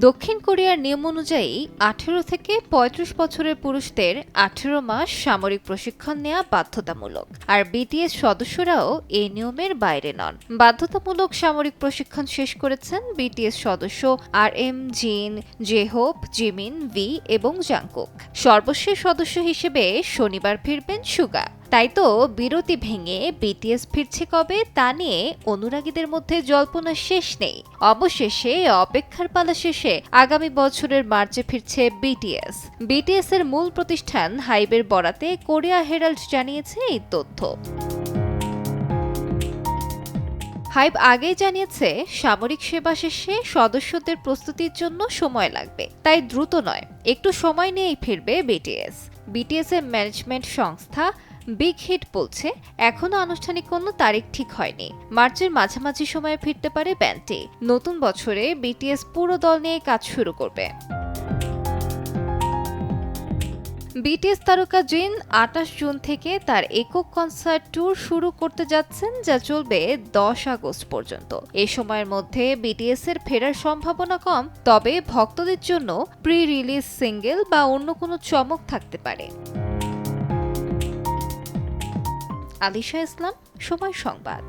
দক্ষিণ কোরিয়ার নিয়ম অনুযায়ী ১৮ থেকে ৩৫ বছরের পুরুষদের ১৮ মাস সামরিক প্রশিক্ষণ নেওয়া বাধ্যতামূলক, আর বিটিএস সদস্যরাও এই নিয়মের বাইরে নন। বাধ্যতামূলক সামরিক প্রশিক্ষণ শেষ করেছেন বিটিএস সদস্য RM, জিন, জেহোপ, জিমিন, ভি এবং জাংকুক। সর্বশেষ সদস্য হিসেবে শনিবার ফিরবেন সুগা। তাই তো বিরতি ভেঙে বিটিএস ফিরছে কবে তা নিয়ে অনুরাগীদের মধ্যে জল্পনার শেষ নেই। অবশেষে অপেক্ষার পালা শেষে আগামী বছরের মার্চে ফিরছে বিটিএস। বিটিএস এর মূল প্রতিষ্ঠান হাইবের বরাতে কোরিয়া হেরাল্ড জানিয়েছে এই তথ্য। হাইব আগেই জানিয়েছে সামরিক সেবা শেষে সদস্যদের প্রস্তুতির জন্য সময় লাগবে, তাই দ্রুত নয়, একটু সময় নিয়েই ফিরবে বিটিএস। বিটিএস এর ম্যানেজমেন্ট সংস্থা বিগ হিট বলছে এখনো আনুষ্ঠানিক কোনো তারিখ ঠিক হয়নি। মার্চের মাঝামাঝি সময়ে ফিরতে পারে ব্যান্ডটি। নতুন বছরে বিটিএস পুরো দল নিয়ে কাজ শুরু করবে। বিটিএস তারকা জিন ২৮ জুন থেকে তার একক কনসার্ট ট্যুর শুরু করতে যাচ্ছেন, যা চলবে ১০ আগস্ট পর্যন্ত। এ সময়ের মধ্যে বিটিএস এর ফেরার সম্ভাবনা কম, তবে ভক্তদের জন্য প্রি রিলিজ সিঙ্গেল বা অন্য কোনো চমক থাকতে পারে। আলিশা ইসলাম, সময় সংবাদ।